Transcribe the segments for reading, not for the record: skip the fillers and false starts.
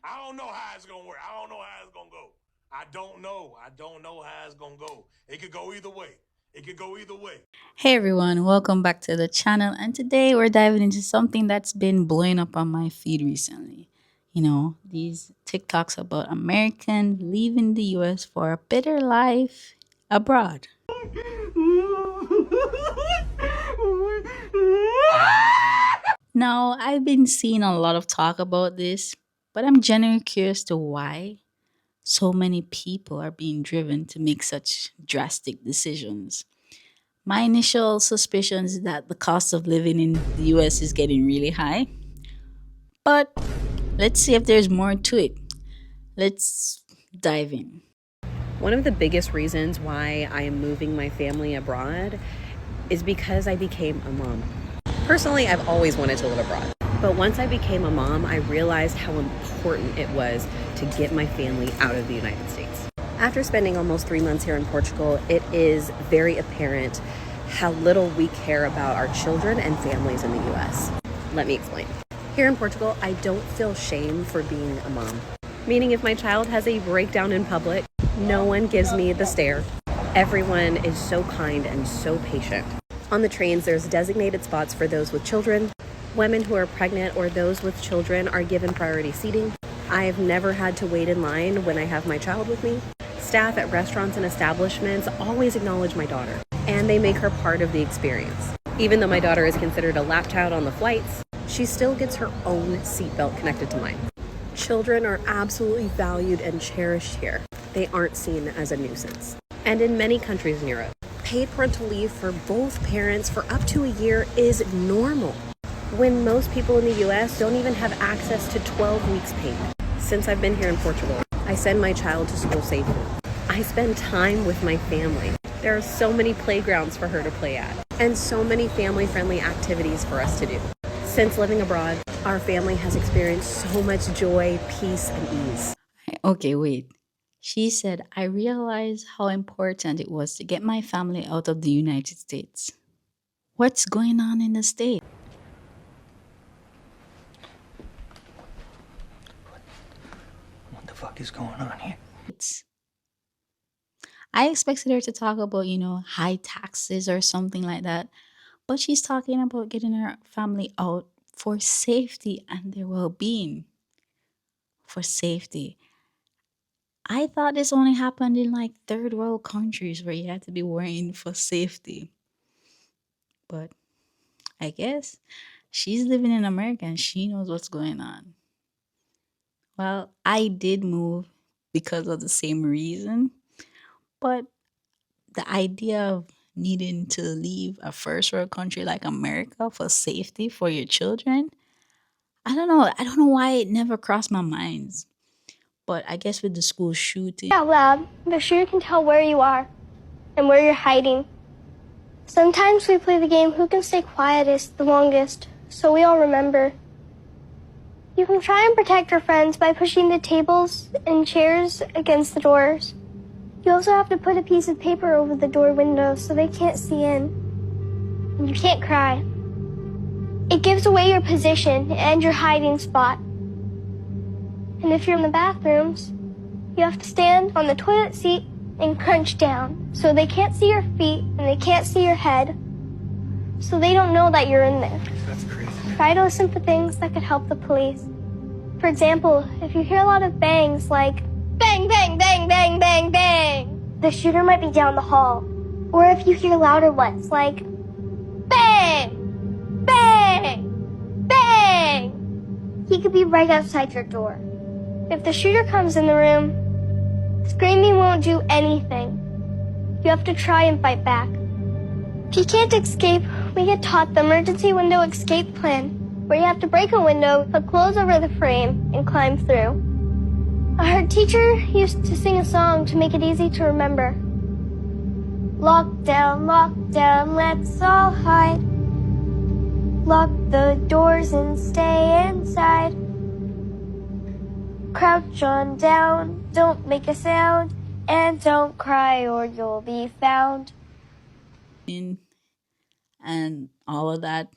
I don't know how it's gonna work. I don't know how it's gonna go. I don't know. I don't know how it's gonna go. It could go either way. It could go either way. Hey everyone, welcome back to the channel. And today we're diving into something that's been blowing up on my feed recently. These TikToks about Americans leaving the US for a better life abroad. Now, I've been seeing a lot of talk about this, but I'm genuinely curious to why so many people are being driven to make such drastic decisions. My initial suspicion is that the cost of living in the US is getting really high, but let's see if there's more to it. Let's dive in. One of the biggest reasons why I am moving my family abroad is because I became a mom. Personally, I've always wanted to live abroad. But once I became a mom, I realized how important it was to get my family out of the United States. After spending almost 3 months here in Portugal, it is very apparent how little we care about our children and families in the US. Let me explain. Here in Portugal, I don't feel shame for being a mom. Meaning if my child has a breakdown in public, no one gives me the stare. Everyone is so kind and so patient. On the trains, there's designated spots for those with children. Women who are pregnant or those with children are given priority seating. I've never had to wait in line when I have my child with me. Staff at restaurants and establishments always acknowledge my daughter, and they make her part of the experience. Even though my daughter is considered a lap child on the flights, she still gets her own seatbelt connected to mine. Children are absolutely valued and cherished here. They aren't seen as a nuisance. And in many countries in Europe, paid parental leave for both parents for up to a year is normal, when most people in the US don't even have access to 12 weeks paid. Since I've been here in Portugal, I send my child to school safely. I spend time with my family. There are so many playgrounds for her to play at, and so many family-friendly activities for us to do. Since living abroad, our family has experienced so much joy, peace, and ease. Okay, wait. She said, I realized how important it was to get my family out of the United States. What's going on in the States? What the fuck is going on here? I expected her to talk about, high taxes or something like that. But she's talking about getting her family out for safety and their well being. For safety. I thought this only happened in like third world countries where you had to be worrying for safety. But I guess she's living in America and she knows what's going on. Well, I did move because of the same reason, but the idea of needing to leave a first world country like America for safety for your children, I don't know. I don't know why it never crossed my mind. But I guess with the school shooting, Out loud, the shooter can tell where you are and where you're hiding. Sometimes we play the game who can stay quietest the longest, so we all remember. You can try and protect your friends by pushing the tables and chairs against the doors. You also have to put a piece of paper over the door window so they can't see in. And you can't cry. It gives away your position and your hiding spot. And if you're in the bathrooms, you have to stand on the toilet seat and crunch down so they can't see your feet and they can't see your head, so they don't know that you're in there. That's crazy. Try to listen for things that could help the police. For example, if you hear a lot of bangs like bang, bang, bang, bang, bang, bang, the shooter might be down the hall. Or if you hear louder ones like bang, bang, bang, he could be right outside your door. If the shooter comes in the room, screaming won't do anything. You have to try and fight back. If you can't escape, we get taught the emergency window escape plan, where you have to break a window, put clothes over the frame, and climb through. Our teacher used to sing a song to make it easy to remember. Lock down, let's all hide. Lock the doors and stay inside. Crouch on down, don't make a sound, and don't cry or you'll be found. and all of that.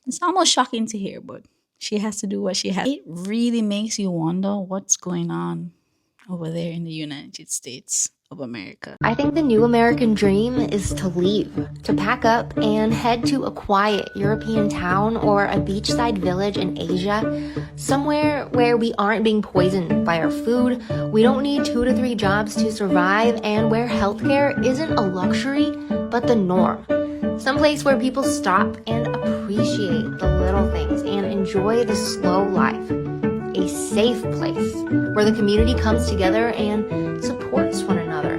It's almost shocking to hear, but She has to do what she has. It really makes you wonder what's going on over there in the United States of America. I think the new American dream is to leave, to pack up and head to a quiet European town or a beachside village in Asia, somewhere where we aren't being poisoned by our food, we don't need 2 to 3 jobs to survive, and where healthcare isn't a luxury, but the norm. Someplace where people stop and appreciate the little things and enjoy the slow life. A safe place where the community comes together and supports one another.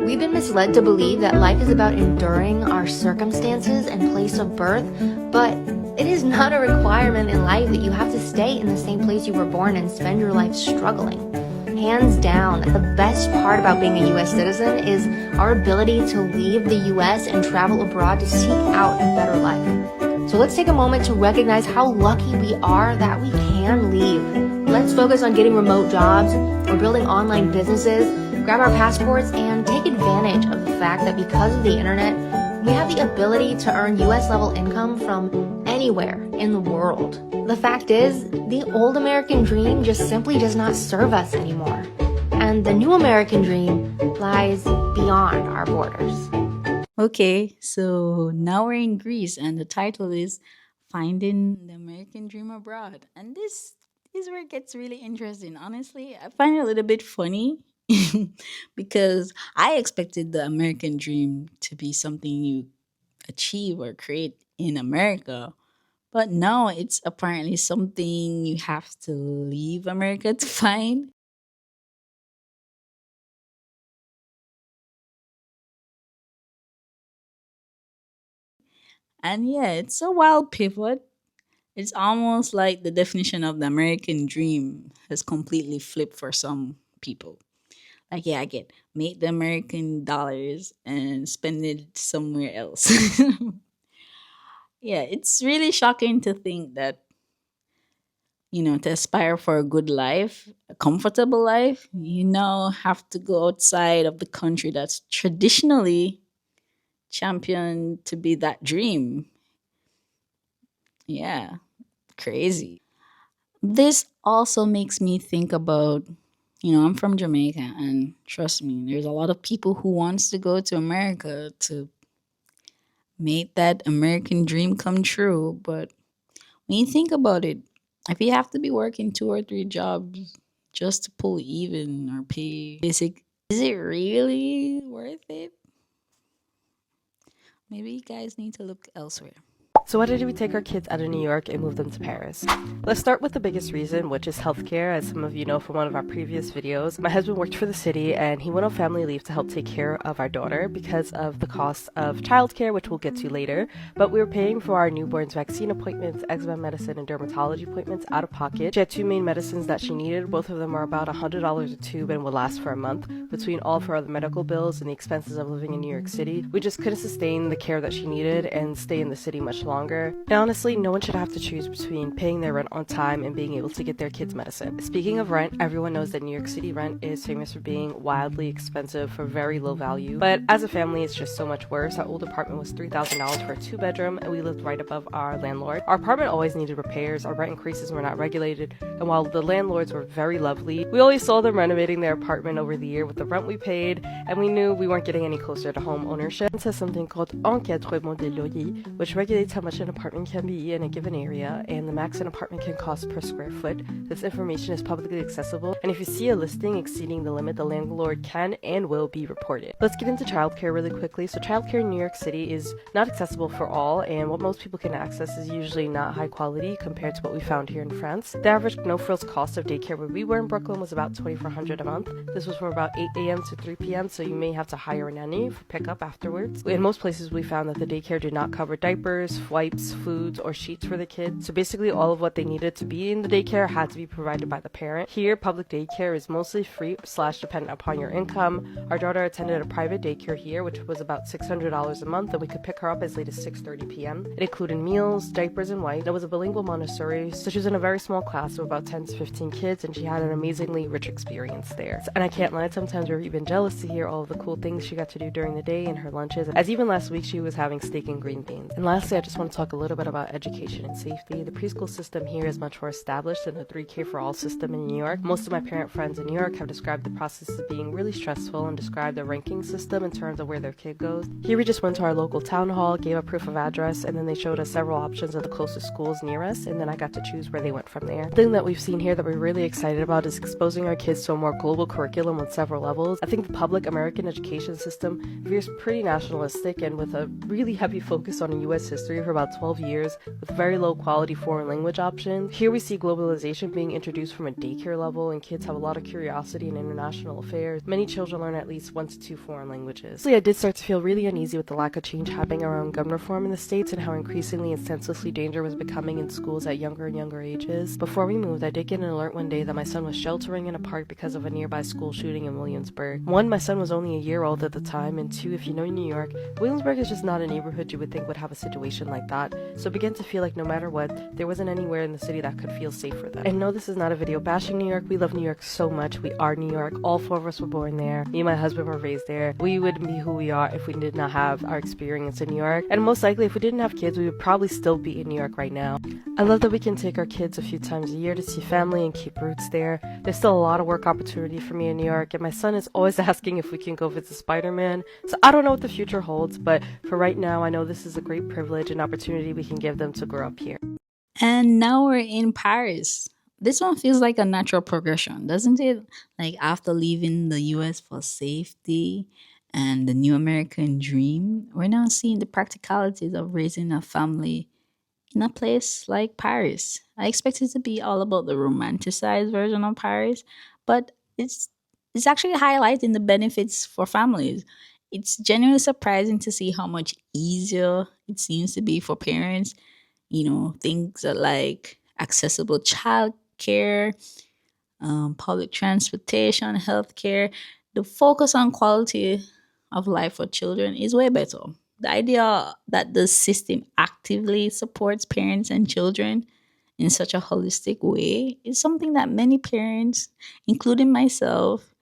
We've been misled to believe that life is about enduring our circumstances and place of birth, but it is not a requirement in life that you have to stay in the same place you were born and spend your life struggling. Hands down, the best part about being a U.S. citizen is our ability to leave the U.S. and travel abroad to seek out a better life. So let's take a moment to recognize how lucky we are that we can leave. Let's focus on getting remote jobs or building online businesses, grab our passports, and take advantage of the fact that because of the internet, we have the ability to earn US level income from anywhere in the world. The fact is, the old American dream just simply does not serve us anymore. And the new American dream lies beyond our borders. Okay, so now we're in Greece, and the title is Finding the American Dream Abroad. And this is where it gets really interesting. Honestly, I find it a little bit funny because I expected the American dream to be something you achieve or create in America. But no, it's apparently something you have to leave America to find. And yeah, it's a wild pivot. It's almost like the definition of the American dream has completely flipped for some people. Like, yeah, I get make the American dollars and spend it somewhere else. Yeah, it's really shocking to think that, to aspire for a good life, a comfortable life, you now have to go outside of the country that's traditionally championed to be that dream. Yeah, crazy. This also makes me think about, I'm from Jamaica, and trust me, there's a lot of people who wants to go to America to make that American dream come true. But when you think about it, if you have to be working 2 or 3 jobs just to pull even or pay basic, is it really worth it? Maybe you guys need to look elsewhere. So why did we take our kids out of New York and move them to Paris? Let's start with the biggest reason, which is healthcare. As some of you know from one of our previous videos, my husband worked for the city and he went on family leave to help take care of our daughter because of the cost of childcare, which we'll get to later. But we were paying for our newborn's vaccine appointments, eczema medicine, and dermatology appointments out of pocket. She had 2 main medicines that she needed. Both of them are about $100 a tube and would last for a month. Between all of her other medical bills and the expenses of living in New York City, we just couldn't sustain the care that she needed and stay in the city much longer. And honestly, no one should have to choose between paying their rent on time and being able to get their kids medicine. Speaking of rent, everyone knows that New York City rent is famous for being wildly expensive for very low value. But as a family, it's just so much worse. Our old apartment was $3,000 for a 2-bedroom, and we lived right above our landlord. Our apartment always needed repairs, our rent increases were not regulated, and while the landlords were very lovely, we always saw them renovating their apartment over the year with the rent we paid, and we knew we weren't getting any closer to home ownership. It says something called encadrement des loyers, which regulates how much an apartment can be in a given area and the max an apartment can cost per square foot. This information is publicly accessible, and if you see a listing exceeding the limit, the landlord can and will be reported. Let's get into childcare really quickly. So childcare in New York City is not accessible for all, and what most people can access is usually not high quality compared to what we found here in France. The average no-frills cost of daycare where we were in Brooklyn was about $2,400 a month. This was from about 8 a.m. to 3 p.m., so you may have to hire a nanny for pickup afterwards. In most places we found that the daycare did not cover diapers, wipes, foods, or sheets for the kids. So basically all of what they needed to be in the daycare had to be provided by the parent. Here, public daycare is mostly free / dependent upon your income. Our daughter attended a private daycare here, which was about $600 a month, and we could pick her up as late as 6:30 p.m. It included meals, diapers, and wipes. It was a bilingual Montessori, so she was in a very small class of about 10 to 15 kids, and she had an amazingly rich experience there. And I can't lie, sometimes we were even jealous to hear all of the cool things she got to do during the day and her lunches, as even last week she was having steak and green beans. And lastly, I just want want to talk a little bit about education and safety. The preschool system here is much more established than the 3K for all system in New York. Most of my parent friends in New York have described the process as being really stressful and described the ranking system in terms of where their kid goes. Here we just went to our local town hall, gave a proof of address, and then they showed us several options of the closest schools near us, and then I got to choose where they went from there. The thing that we've seen here that we're really excited about is exposing our kids to a more global curriculum on several levels. I think the public American education system veers pretty nationalistic and with a really heavy focus on US history for about 12 years with very low quality foreign language options. Here we see globalization being introduced from a daycare level, and kids have a lot of curiosity in international affairs. Many children learn at least 1 to 2 foreign languages. I did start to feel really uneasy with the lack of change happening around gun reform in the States and how increasingly and senselessly danger was becoming in schools at younger and younger ages. Before we moved, I did get an alert one day that my son was sheltering in a park because of a nearby school shooting in Williamsburg. 1, my son was only a year old at the time, and 2, if you know New York, Williamsburg is just not a neighborhood you would think would have a situation like that. So I began to feel like no matter what, there wasn't anywhere in the city that could feel safe for them. And no, this is not a video bashing New York. We love New York so much. We are New York. All 4 of us were born there. Me and my husband were raised there. We wouldn't be who we are if we did not have our experience in New York. And most likely, if we didn't have kids, we would probably still be in New York right now. I love that we can take our kids a few times a year to see family and keep roots there. There's still a lot of work opportunity for me in New York, and my son is always asking if we can go visit Spider-Man. So I don't know what the future holds, but for right now, I know this is a great privilege and opportunity we can give them to grow up here. And now we're in Paris. This one feels like a natural progression, doesn't it? Like after leaving the US for safety and the new American dream, we're now seeing the practicalities of raising a family in a place like Paris. I expect it to be all about the romanticized version of Paris, but it's actually highlighting the benefits for families. It's genuinely surprising to see how much easier it seems to be for parents. You know, things like accessible childcare, public transportation, healthcare. The focus on quality of life for children is way better. The idea that the system actively supports parents and children in such a holistic way is something that many parents, including myself,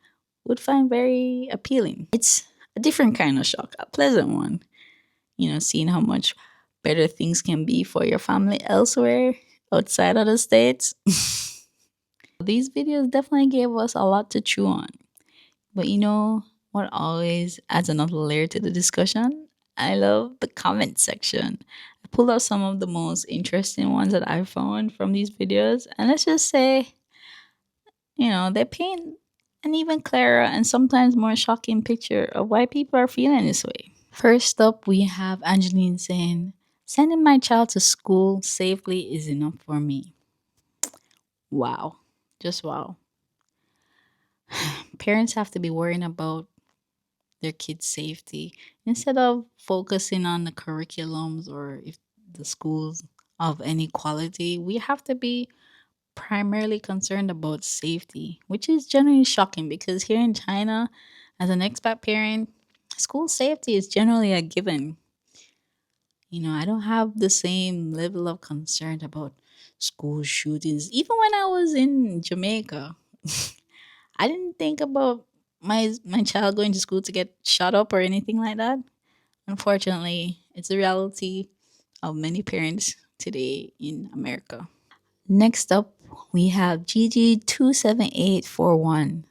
would find very appealing. It's a different kind of shock, a pleasant one. You know, seeing how much better things can be for your family elsewhere outside of the States. These videos definitely gave us a lot to chew on. But you know what always adds another layer to the discussion? I love the comment section. I pulled out some of the most interesting ones that I found from these videos. And let's just say, you know, they paint an even clearer and sometimes more shocking picture of why people are feeling this way. First up, we have Angeline saying, "Sending my child to school safely is enough for me." Wow. Just wow. Parents have to be worrying about their kids' safety instead of focusing on the curriculums or if the schools of any quality. We have to be primarily concerned about safety, which is generally shocking because here in China, as an expat parent, school safety is generally a given. You know, I don't have the same level of concern about school shootings. Even when I was in Jamaica, I didn't think about my child going to school to get shot up or anything like that. Unfortunately, it's the reality of many parents today in America. Next up, we have GG27841.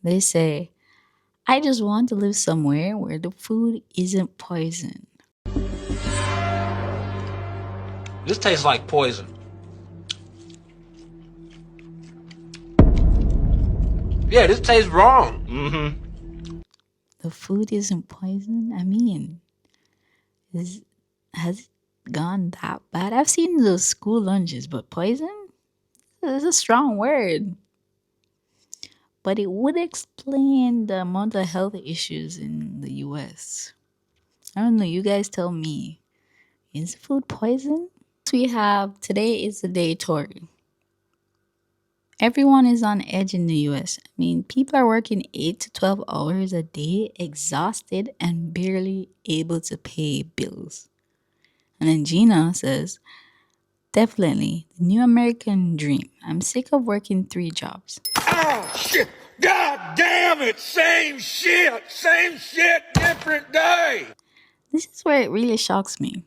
They say, "I just want to live somewhere where the food isn't poison." This tastes like poison. Yeah, this tastes wrong. The food isn't poison? I mean, has it gone that bad? I've seen those school lunches, but poison? It's a strong word. But it would explain the amount of health issues in the US. I don't know, you guys tell me. Is food poison? We have Today is the Day Tory. Everyone is on edge in the US. I mean, people are working 8 to 12 hours a day, exhausted and barely able to pay bills. And then Gina says, "Definitely the new American dream. I'm sick of working 3 jobs." Oh, shit. God damn it. Same shit, different day. This is where it really shocks me.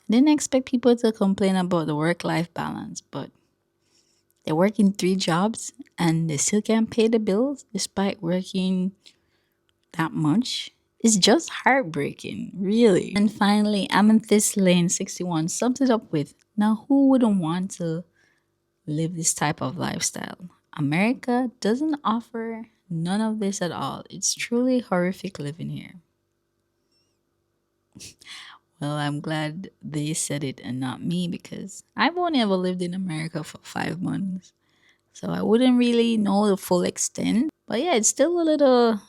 Didn't expect people to complain about the work-life balance, but they're working 3 jobs and they still can't pay the bills despite working that much. It's just heartbreaking, really. And finally, Amethyst Lane 61 sums it up with, now who wouldn't want to live this type of lifestyle? America doesn't offer none of this at all. It's truly horrific living here. Well, I'm glad they said it and not me, because I've only ever lived in America for 5 months. So I wouldn't really know the full extent. But yeah, it's still a little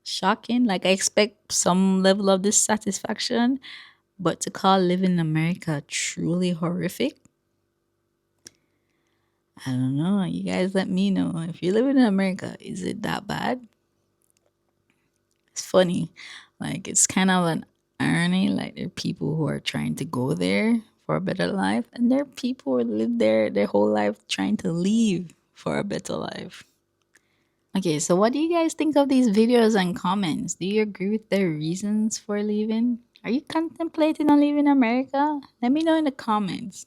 shocking. Like, I expect some level of dissatisfaction, but to call living in America truly horrific, I don't know. You guys let me know. If you're living in America, is it that bad? It's funny. Like, it's kind of an irony. Like, there are people who are trying to go there for a better life, and there are people who live there their whole life trying to leave for a better life. Okay, so what do you guys think of these videos and comments? Do you agree with their reasons for leaving? Are you contemplating on leaving America? Let me know in the comments.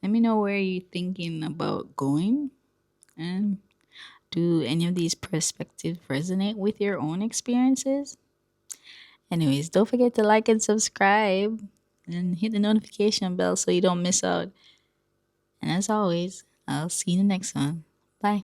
Let me know where you're thinking about going. And do any of these perspectives resonate with your own experiences? Anyways, don't forget to like and subscribe and hit the notification bell so you don't miss out. And as always, I'll see you in the next one. Bye.